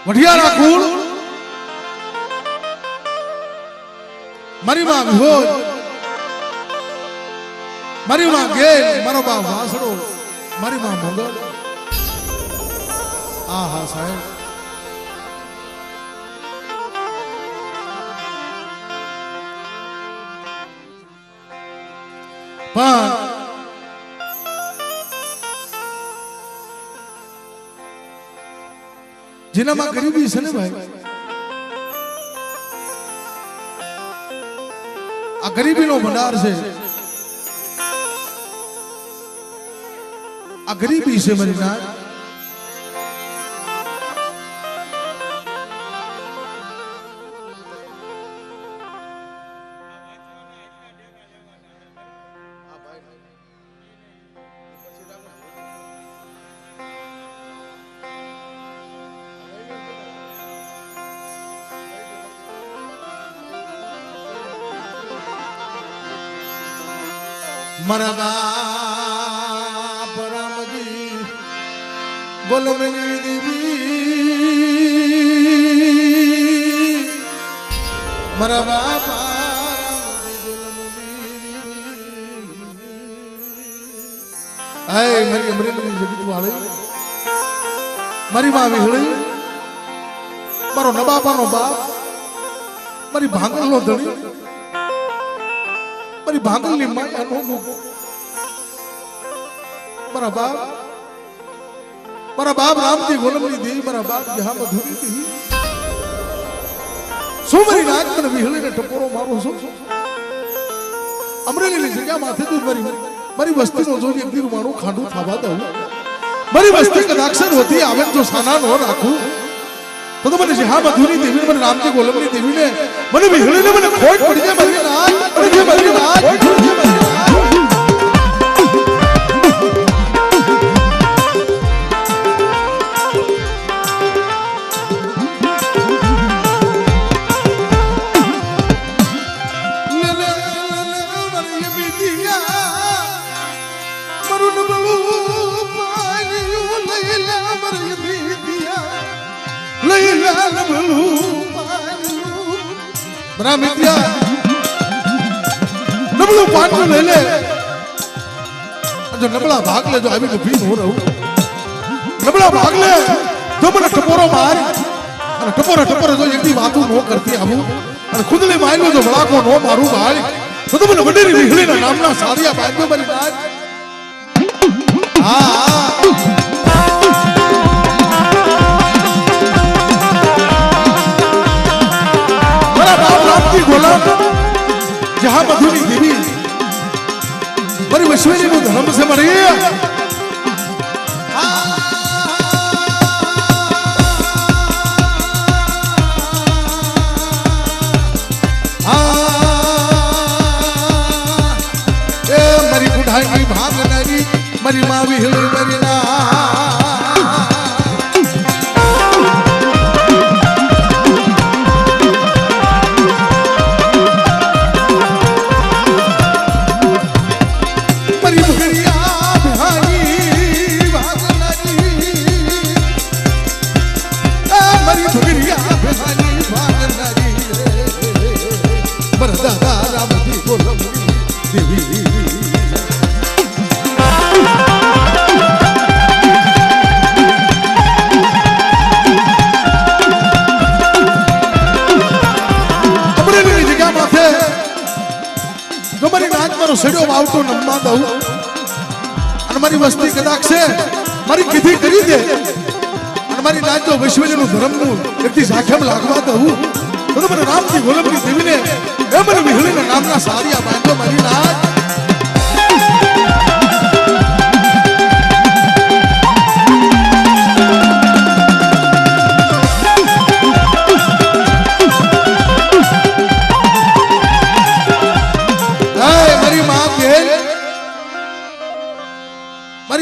વઢિયારા કુળ મારી માં વિહોજ મારી માં ગેલ મારો બા વાસડો મારી માં મંગળ આ હા સાહેબ પણ જેનામાં ગરીબી છે ને ભાઈ આ ગરીબીનો ભંડાર છે આ ગરીબી છે મારી ના મારા બાપ રામજી ગોલમની દેવી મારા બાપ હાય મારી અમરેલીની જગત વાળી મારી માં વિહળી મારો નબાપાનો બાપ મારી ભાંગલનો ધણી મારી ભાંગલની માયા નો મારા બાપ રામજી ગોલમની દેવી મારા બાપ જહા મધુરી દેવી શું મારી નાક મને વિહળીને ટપોરો મારો છો અમરેલીની જગ્યા માથે તું મારી વસ્તીનો જો એક દીર મારું ખાંડું થાવા દઉં મારી વસ્તી કદાક્ષર હોતી આવે જો સાના નો રાખું તો મને જહા મધુરી દેવી મને રામજી ગોલમની દેવીને મને વિહળીને મને ખોટ પડી જાય મારી નાક પડી જાય મારી નાક बड़ा मित्या नबलो पांचो ले ले जो नबला भाग ले जो अभी तो भीन हो रहा हूं नबला भाग ले जो मैंने टपोरो मार अरे टपोरो टपोरो जो एक दी बातों नो करती आबू अरे खुद ले माइल में जो बड़ा को नो मारू भाई तो मैंने वडेरी विहली ना नामना सारिया बात में बनी बात हाँ गोला जहां मधुरी देवी बड़ी विश्वेरी को धर्म से मरी मरी बुढ़ाई भाग नरी मरी माँ भी हिली मरी ना सड़ो वावटो नम्मा दऊ અને મારી વસ્તી કદાચ છે મારી કીધી કરી દે અને મારી નાચ જો વિશ્વનું ધર્મનું એકથી સાખેમ લાગવા દઉં તો મને રામજી ગોલમની દેવીને એ મને વિહળીના નામના સારિયા બાંધો મારી નાચ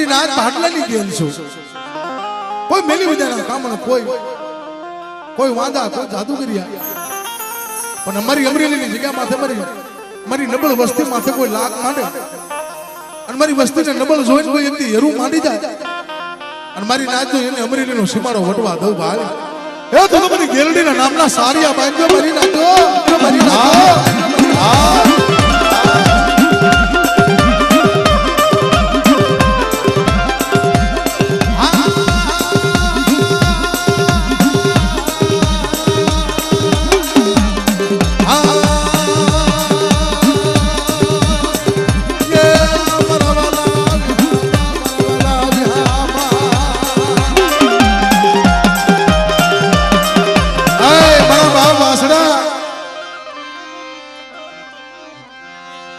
नाच भाटला नहीं गेल छो कोई मेली विद्या कामण कोई वांदा कोई जादूगरिया पण हमारी अमरेली ની જગ્યા માથે મારી નબળ વસ્તી માથે કોઈ લાગ માંડે અને મારી વસ્તીને નબળ જોઈને કોઈ એકથી હેરું માંડી જાય અને મારી નાચ જો એને અમરેલીનો સીમાડો વટવા દઉં ભાઈ એ તો તમારી ગેલડીના નામના સારિયા બાંધો મરી નાખો મરી નાખો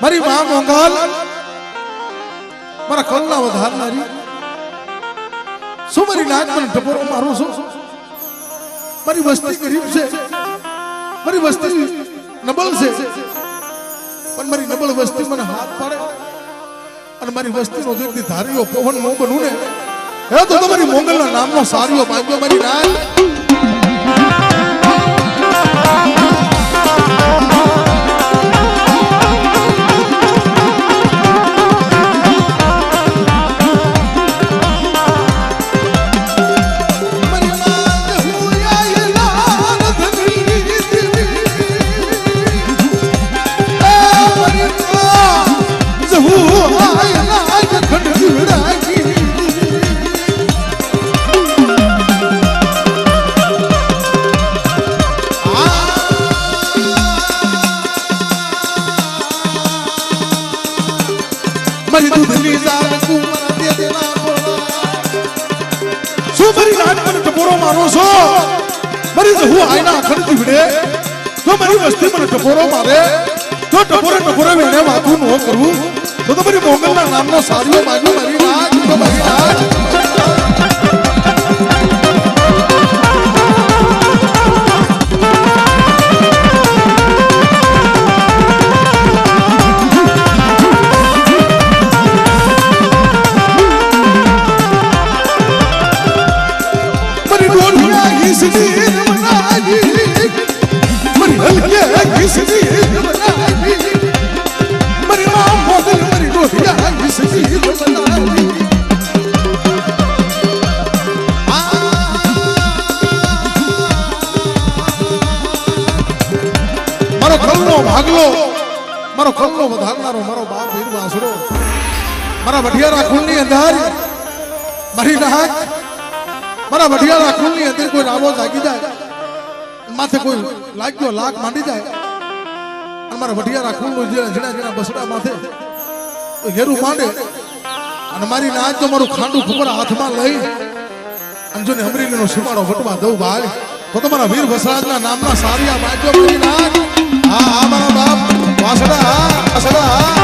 મારી માં મોંઘાલ મારા કલના વધારનારી શું મારી નાક મને ટપોરો મારું છું મારી વસ્તી ગરીબ છે મારી વસ્તી નબળ છે પણ મારી નબળ વસ્તી મને હાથ પાડે અને મારી વસ્તીનો જેટલી ધારીઓ પવન નો બનું ને હે તો તમારી મોંગલના નામનો સારીઓ બાંધ્યો મારી નાક મારી દૂધની જાન કુમાર દે દેના બોલા શું મારી નાક પર ટપોરો મારો છો મારી હું આઈના ખડતી વિડે તો મારી વસ્તી મને ટપોરો મારે તો ટપોરે વેણે વાતું ન કરું તો મારી મોંગલના નામનો સારીઓ માંગુ મારી નાક તો મારી નાક મારો કલ્લો વધારનારો મારો બાપ વીર વાસડો મારા વઢિયારા ખુલની અંદર મારી નાક મારા વઢિયારા ખુલની અંદર કોઈ રાવો જાગી જાય માથે કોઈ લાગ્યો લાગ માંડી જાય અને મારા વઢિયારા ખુલનું જેના બસડા માથે ઘેરું માંડે અને મારી નાક તો મારું ખાંડું ખબર હાથમાં લઈ અને જો ને અમરેલીનો સીમાડો વટવા દઉં ભાઈ તો તમારા વીર વસરાજના નામના સારિયા બાંધ્યો મારી નાક હા મારા બાપ વાસડા વાસડા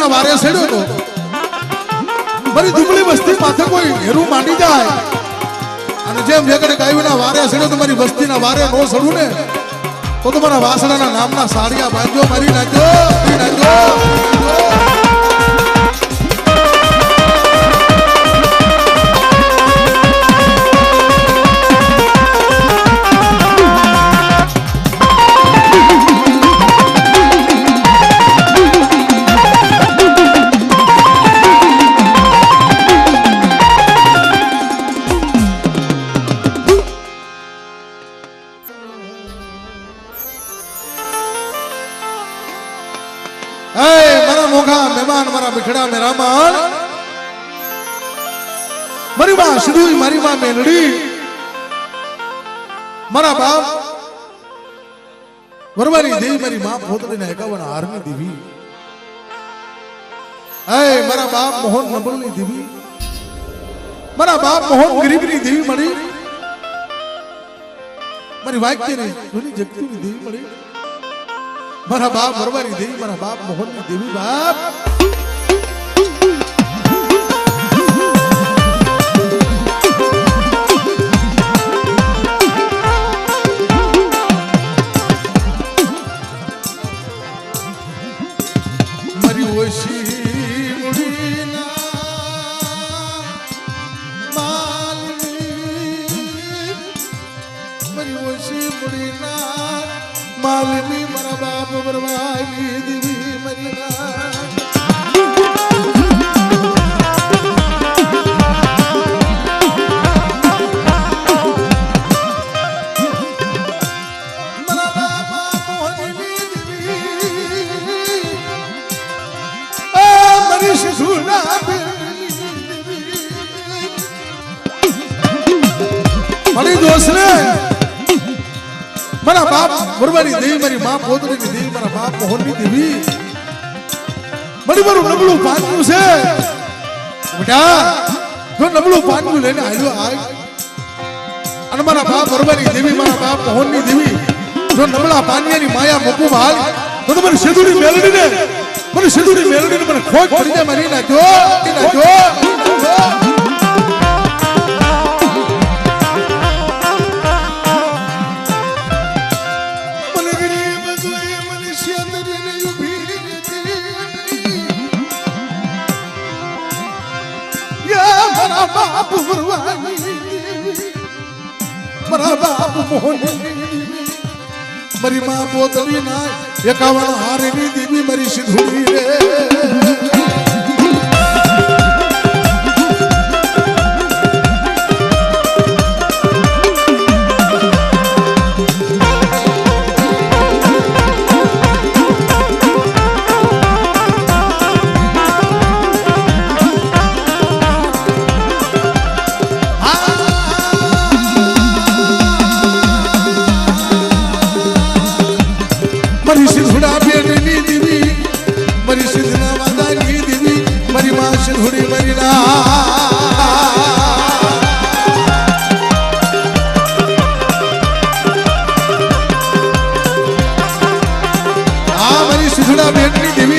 વારે સેડ્યો તો મારી દુબળી વસ્તી માથે કોઈ હેરું માંડી જાય અને જેમ વેગડે ગાયુના વારે સેડ્યો તો મારી વસ્તીના વારે નો સડું ને તો તમારા વાસણાના નામના સાડિયા બાંધ્યો મારી નાખ્યો મહેમાન મારા મિઠડા મેરામાન મારી માં શ્રી મારી માં મેલડી મારા બાપ વરવારી દેવી મારી માં પોતડીના 51 હારની દેવી ऐ मारा बाप मोहन नबलनी देवी मारा बाप मोहन गरीबनी देवी मળી મારી વાક્યની જૂની જગતીની દેવી મળી મારા બાપ વરવાની દેવી મારા બાપ મોહનની દેવી બાપ મારી ઓછી मालिनी मरा बाप बरवाई देवी मरिना मरा बाप मोहनी देवी मरी सुना मरी दोस्त ने मारा बाप बरवानी देवी मारी मां पोतरी की देवी मारा बाप मोहनी देवी मरी मारू नबलू पांचू से बेटा जो नबलू पांचू लेने आयो आय अन मारा बाप बरवानी देवी मारा बाप मोहनी देवी जो नबला पानियानी माया मकू भाल तो मारी सिंदूरी मेलडी ने મને ખોટ પડી જાય મારી ના જો बाप बरवानी मरा बाप मोहनी मरी मां पोतली ना 51 हारेनी देवी मरी सिंधुरी रे मरी सिंधुड़ा बेटनी देवी मरी सिंधना वादानी देवी मरी मां सिंधुड़ी मरीना मरी सिंधुड़ा बेटनी देवी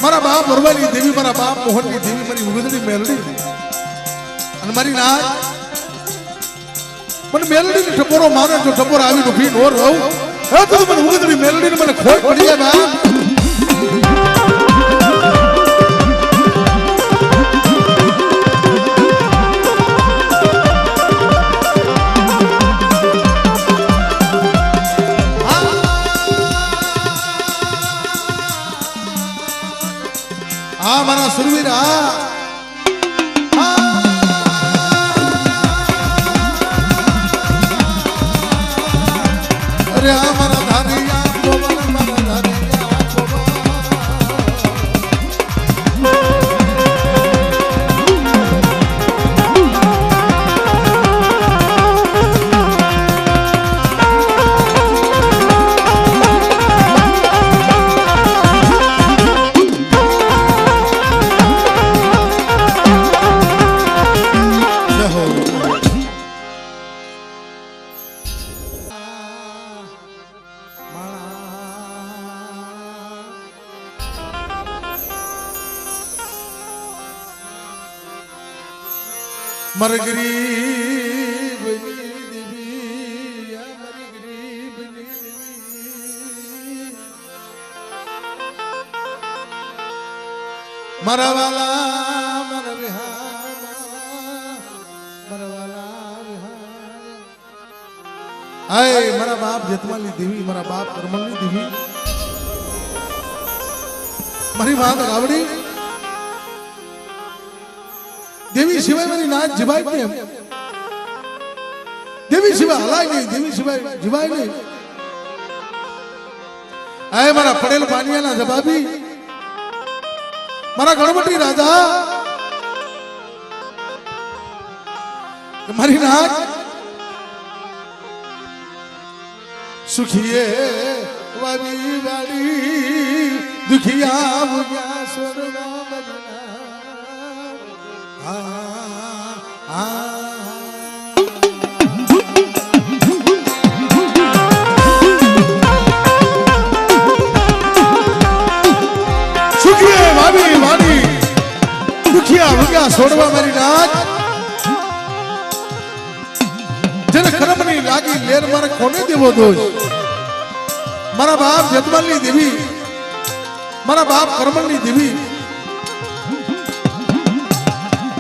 मारा बाप बरवानी देवी मारा बाप मोहनी देवी मरी उगदड़ी मेलडी अन मरी ना मन मेलडी ने टपोरो मारे जो टपोर आवी नो भीन और रहू हे तो मन उगदड़ी मेलडी ने मन खोट पड़ी है बाप मारा सुरवीरा अरे मारा धारिया मारा धारिया मर गरीब મારા વાલા મારા વિહાર મારા વાલા વિહાર આય મારા બાપ જેતમાલી દેવી મારા બાપ કરમલની દેવી મારી વાત ગાવડી દેવી સિવાય મારી નાચ જીવાય કેમ દેવી સિવાય હલાય નહીં દેવી સિવાય જીવાય નહીં આય મારા પડેલ પાનિયાના જવાબી મારા ગણપતિ રાજા મારી નાચ સુખીએ વાડી વાડી દુખિયા મુયા સોના બજના સુખીએ વાડી વાડી દુખિયા મુયા છોડવા મારી નાચ જેને કર્મની લાગી લેર મારે કોને દેવો દોષ મારા બાપ જતમાલની દેવી મારા બાપ કરમલની દેવી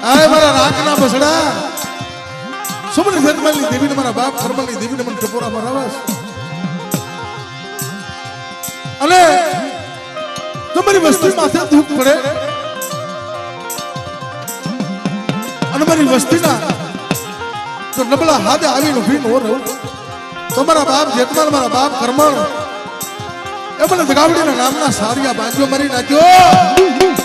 આય મારા રાખના બસડા સુમન જતમાલની દેવીને મારા બાપ કરમલની દેવીને મને ટપોરા મરાવાસ અને તમારી વસ્તી માથે દુઃખ પડે અને મારી વસ્તીના તો નબળા હાથે આવીને ઉભી ન રહું તમારા બાપ જેતમાલ મારા બાપ કરમળ એ મને દગાવડીના નામના સારિયા બાંધ્યો મારી નાખ્યો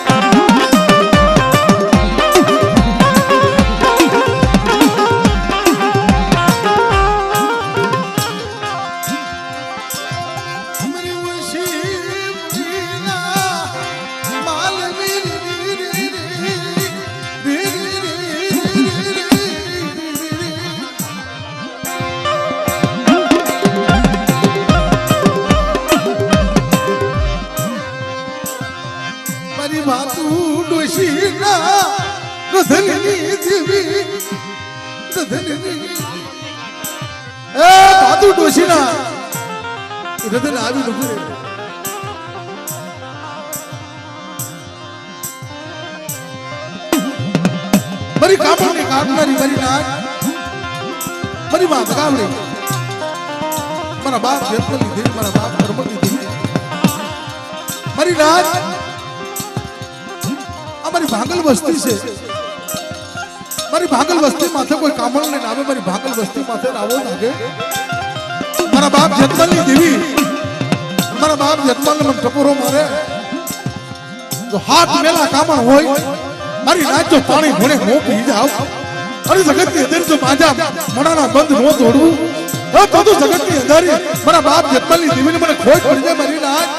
મારી કાપડની કાઢનારી મારી નાચ મારી માં દગાવડી મારા બાપ જેતમાલની દેવી મારા બાપ કરમલની દેવી મારી નાચ અમારી ભાગલ વસ્તી છે મારી ભાગલ વસ્તી માથે કોઈ કામળ ને નામે મારી ભાગલ વસ્તી માથે આવો લાગે મારા બાપ જેતમાલની દેવી મારા બાપ જેતમાલને મને ટપોરો મારે જો હાથ મેલા કામણ હોય મારી નાચ જો પાણી ઘોડે હો પી જાવ અરે જગતની અંદર જો માજા મણાના બંધ નો તોડવું તો જગતની અંદર મારા બાપ જેતમાલની દેવીને મને ખોટ પડી જાય મારી નાચ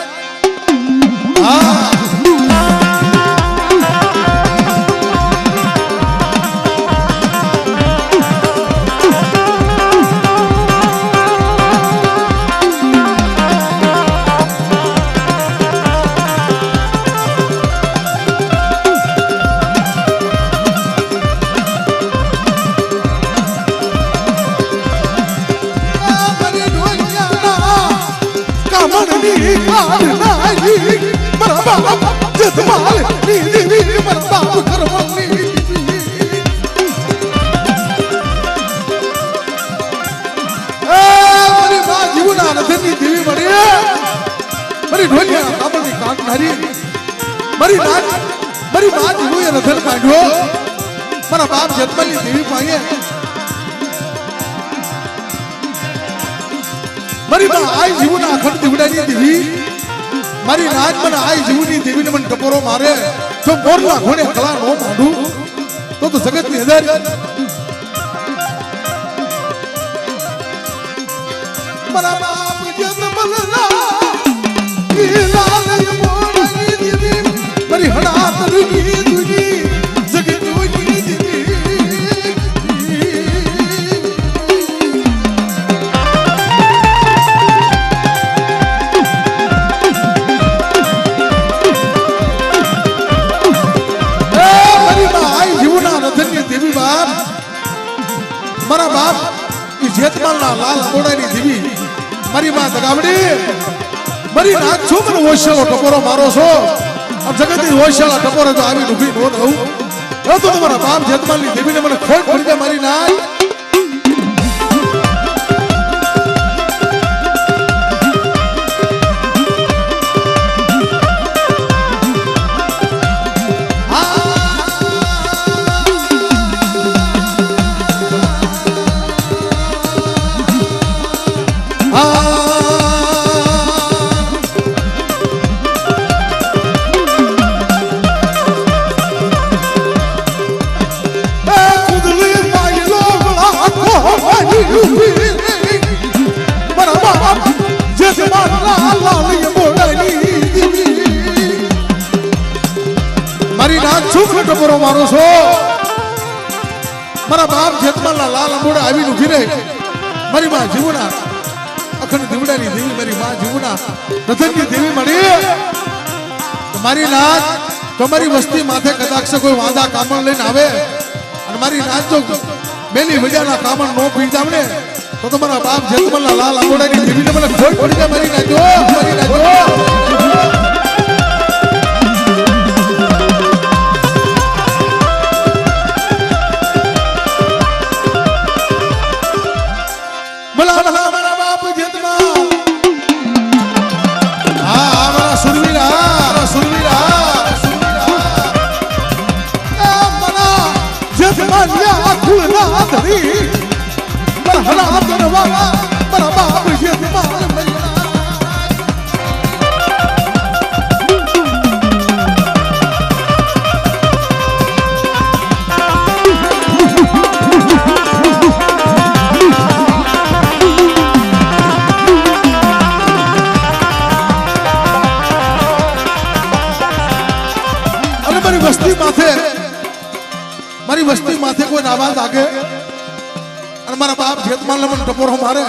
મારા બાપ જેતમાલની દેવી પાસે મારી માં આઈ જીવના અખંડ દીવડાની દેવી મારી રાજ મને આઈ જીવની દેવીને મને ટપોરો મારે જો મોરના ઘોડે કલા નો માંડું તો જગતની અંદર મારા બાપ જેતમાલના લાલય મોરની દેવી મારી હડા તરવી દુની જગતની મારા બાપ જેતમાલના લાલ અબોડાની દેવી મારી માં દગાવડી મારી નાચ છો મને ઓશેલો ટપોરો મારો છો अब जगत की होशाला टपोरे तो आवी डूबी नो रहूं तो तुम्हारा बाप जतमाली देवी ने મને ખોટ પડી જાય મારી નાય टपोरो मारो छो मारा बाप जेतमालना लाल अंबोड़ा आवीने ऊभी रही मारी मां जीवना अखंड दीवડાની દેવી મારી માં જીવના રતનની દેવી મળી તમારી નાચ તમારી વસ્તી માથે કદાચ કોઈ વાંદા કામણ લઈને આવે અને મારી નાચ જો મેલી વજાના કામણ નો પીજાવને તો તમારા બાપ જેતમાલના લાલ અંબોડાની દેવીને મને ખોટ પડી જાય મારી નાચો મારી નાચો મારી વસ્તી માથે કોઈ આવાજ આગે અને મારા બાપ જેતમાલને મને ટપોરો મારે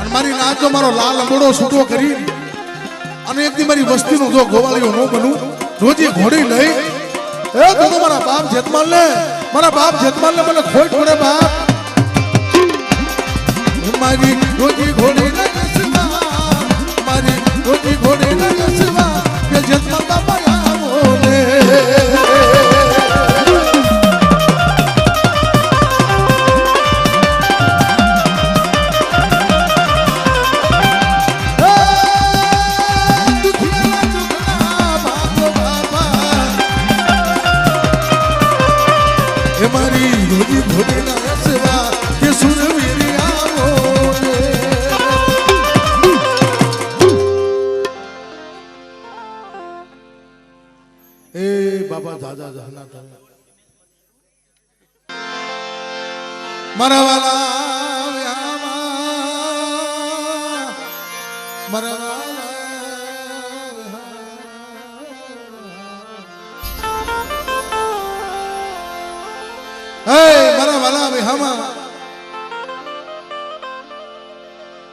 અને મારી નાચ જો મારો લાલ અંબોડો છૂટો કરી અને એકદી મારી વસ્તીનો જો ગોવાળીઓ નો બનું રોજી ઘોડી લઈ એ તો મારા બાપ જેતમાલને મને ખોટ પડે બાપ મારી રોજી ઘોડી મારી રોજી ઘોડી કે જેતમાલ બાપા આવો ને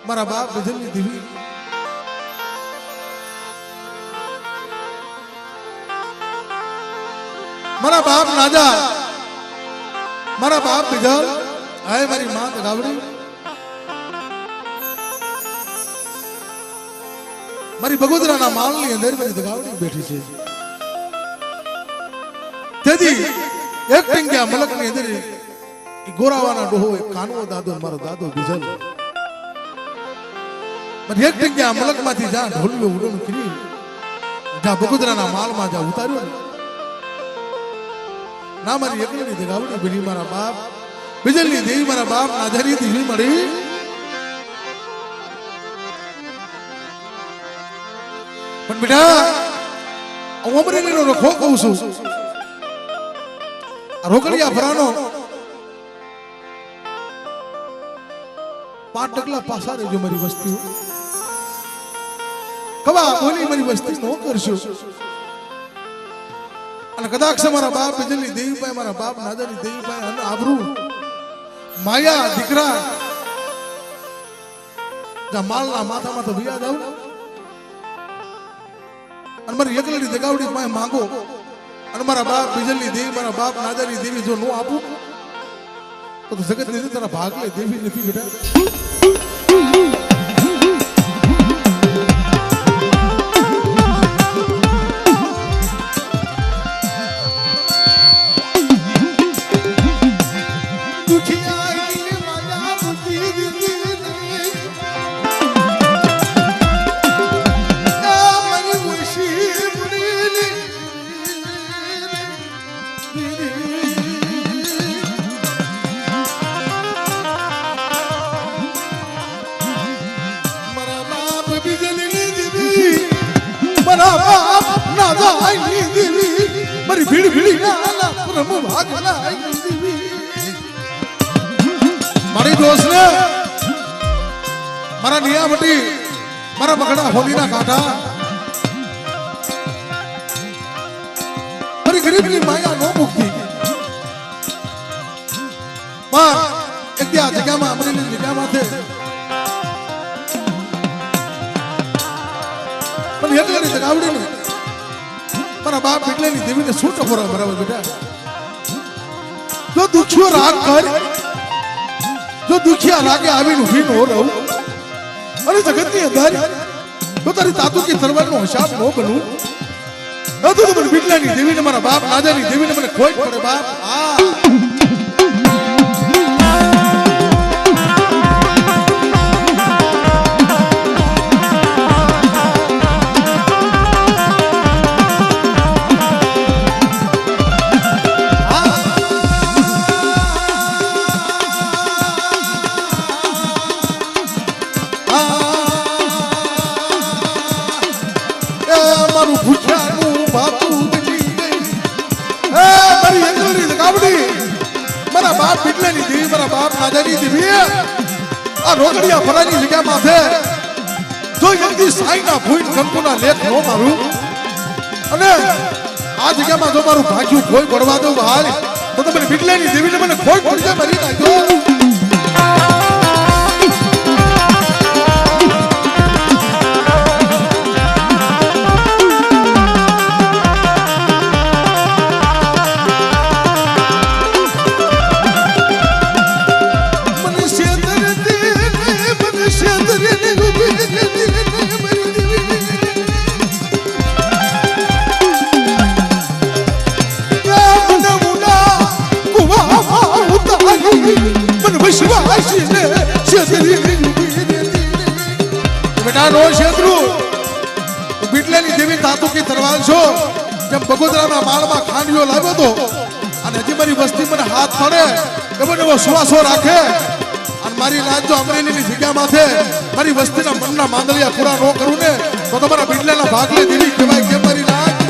મારા બાપ બજલની દેવી મારા બાપ નાજા મારા બાપ બજલ આય મારી માં ગાવડી મારી બગોદરાના માલની અંદર મારી ગાવડી બેઠી છે તેથી એક ટીંગ્યા મલકની અંદર ગોરાવાના ડોહો કાનવો દાદો મારો દાદો બજલ એક જગ્યા મલક માંથી જા ઢોલિયો ઉડોણ કરી જા બગોદરાના માલમાં જા ઉતાર્યો ના મારી એકલીની જગાવડી બની મારા બાપ બિજલની દેવી મારા બાપ નાધારી દેવી મળી પણ બેટા હું અમરેલીનો રખો કહું છું આ રોકડિયા ભરાનો 5 ટકલા પાસા રહેજો મારી વસ્તી કવા બોલી મારી વસ્તી નો કરશો અને કદાચ મારા બાપ બિજલની દેવી પાસે મારા બાપ નાદાની દેવી પાસે અને આબરૂ માયા દીકરા જા માલના માથામાં તો વિયા જાવ અને મારી એકલની દગાવડી પાસે માંગો અને મારા બાપ બિજલની દેવી મારા બાપ નાદાની દેવી જો નો આપું તો જગત ની તારા ભાગ લે દેવી નથી બેટા મારા બાપ ના જાય દેવી મારી ભીડ ભીડી ના પરમ ભાગલા દેવી મારી દોસ્ત ને મારા નિયામટી મારા બગડા હોલીના કાંઠા મારી ગરીબની માયા નો મુક્તિ પણ એક ત્યાં જગ્યામાં અમરેલી જગ્યામાં છે પણ એટલાની જગાવડી ને મારા બાપ એટલાની દેવીને શું ટપોરા બરાબર બેટા જો દુખિયો રાગ કર જો દુખિયા રાગે આવીને ઉભી નો રહું અને જગતની અંદર તો તારી તાતુ કી તરવારનો હિસાબ નો બનવું તો મને બિટલાની દેવીને મારા બાપ રાજાની દેવીને મને ખોટ પડે બાપ રોકડિયા ફરાની જગ્યામાં છે જો યદી સાઈના ભૂઈન કંકુના લેખ નો મારું અને આ જગ્યામાં જો મારું ભાગ્યું કોઈ પડવા દઉં ભાઈ તો તમે બિટલેની દેવીને મને કોઈ પડી જાય મરી નાખ્યો બેટા નો શેત્રુ બિટલેની દેવી તાતુ કી તરવાલ છો જેમ બગોદરાના માળમાં ખાંડિયો લાવ્યો તો અને હજી મારી વસ્તી મને હાથ પડે એવો એવો સુવાસો રાખે અને મારી રાત જો અમરેલીની જગ્યામાં છે મારી વસ્તીના મનના માંદલિયા પૂરા ન કરું ને તો તમારા બિટલાના ભાગલે દેવી કહેવાય કે મારી રાત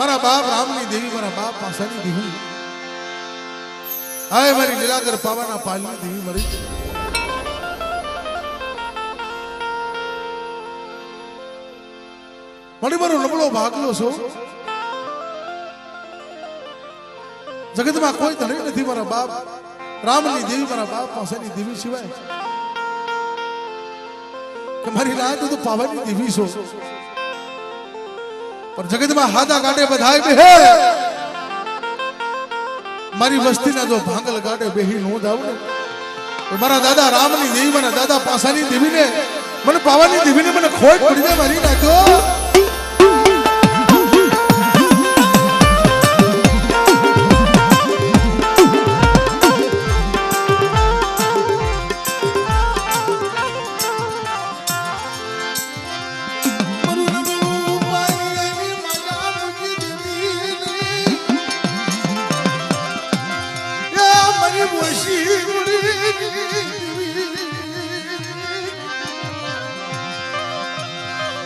મારા બાપ રામની દેવી મારા બાપ પાસાની દેવી હાય મારી લીલાધર પાવાના પાલની દેવી મરી મળી મારો નબળો ભાગલો છો જગતમાં કોઈ ધણી નથી મારા બાપ રામની દેવી મારા બાપ પાસાની દેવી સિવાય કે મારી રાત તો પાવાની દેવી છો पर जगत में हादा गाड़े बधाई बे है मारी वस्ती ना जो भांगल गाड़े बेही नो जाऊ ने मारा दादा रामनी देवी मारा दादा पासानी देवी ने मन पावानी देवी ने मन खोट पड़ी दे मारी नाखो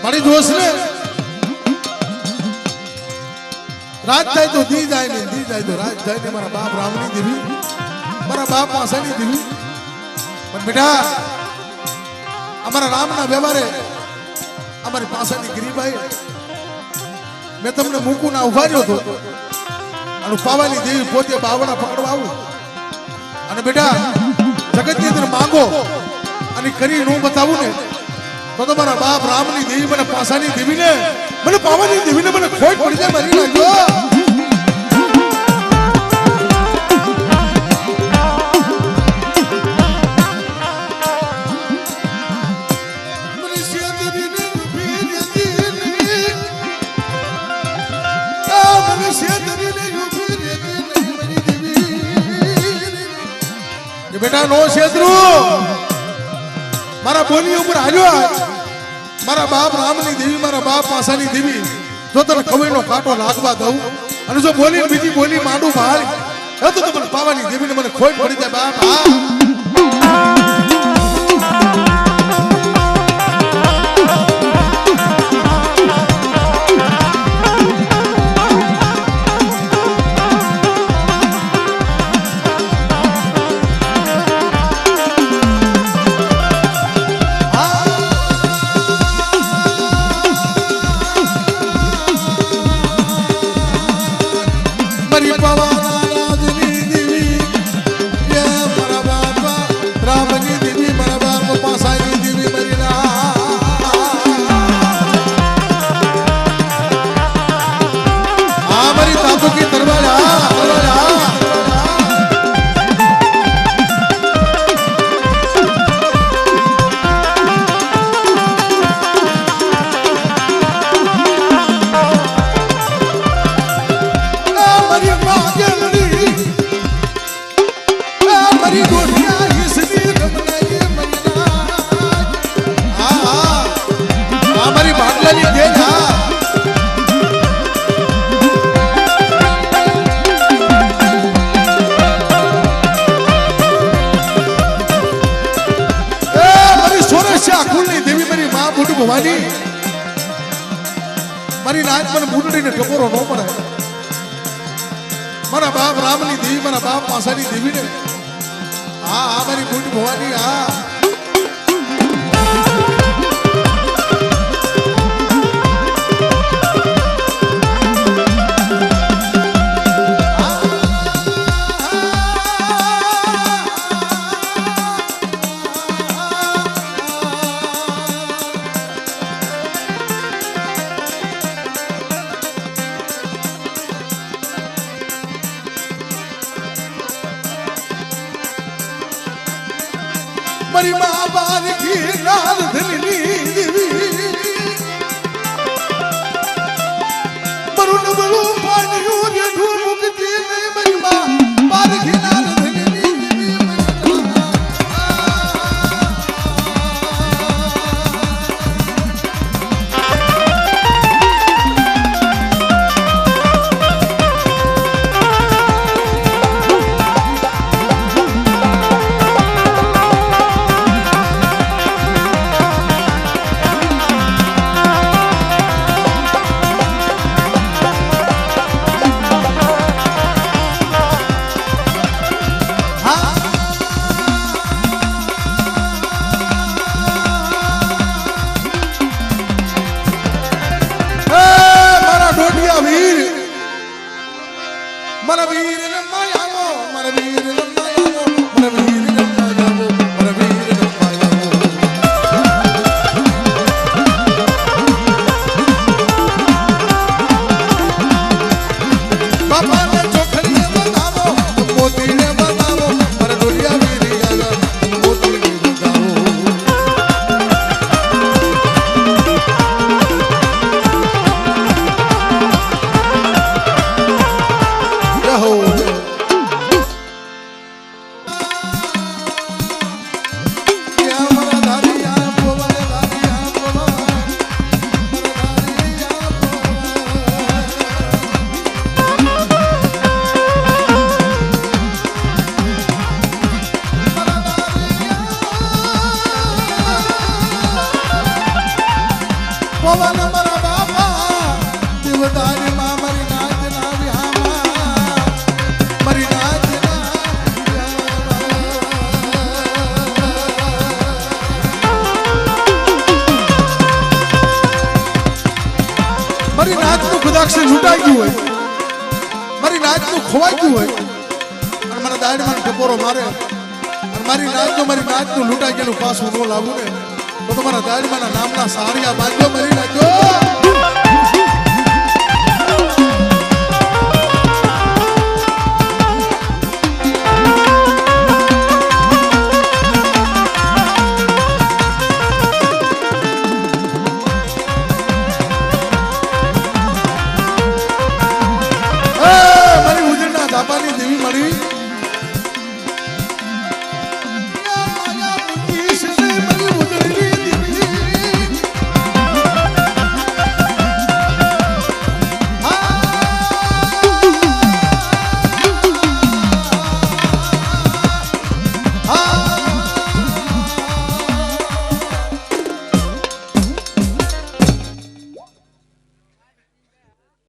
मारी दोस्त ने रात जाए तो दी जाए नहीं दी जाए तो रात जाए मारा बाप रामनी देवी मारा बाप पासानी देवी पर बेटा हमारा राम ना व्यवहार है हमारे पासानी गरीब है મેં તમને મૂકું ના ઉભા રહ્યો હતો અને પાવાની દેવી પોતે બાવડા પકડવા આવું અને બેટા જગતની અંદર માંગો અને કરી નું બતાવું ને તો તમારા બાપ રામની દેવી મને પાસાની દેવી ને મને પાવાની દેવી ને મને ખોટ પડી જાય મારી લાગ્યો બેટા નો શેત્રુ મારા બોલી ઉપર આવ્યો મારા બાપ રામની દેવી મારા બાપ પાસાની દેવી જો તને કવિનો કાંટો લાગવા દઉં અને જો બોલી બીજી બોલી માંડું બહાર તો તમને પાવાની દેવીને મને ખોટ પડી જાય બાપ ભવાની મારી નાચ મને બુડડીને ટકોરો ન પડે મારા બાપ રામની દેવી મારા બાપ પાસાની દેવી ને હા મારી બુડ ભવાની હા મારી મા બારકી લાલ ધનની દેવી મારું નબળું પાડ્યું રે ઢૂમકતી નહીં મારી મા બારકી લાલ ધનની દેવી મારી નાચનું કદાક્ષી લૂંટાઈ ગયું હોય, મારી નાચનું ખોવાઈ ગયું હોય અને મને દાડમાં ટપોરો મારે અને મારી નાચનું લૂંટાઈ ગયેલું પાછું ન લાવું ને તો તમારા દાડમાના નામના સારિયા બાંધો મારી નાચો.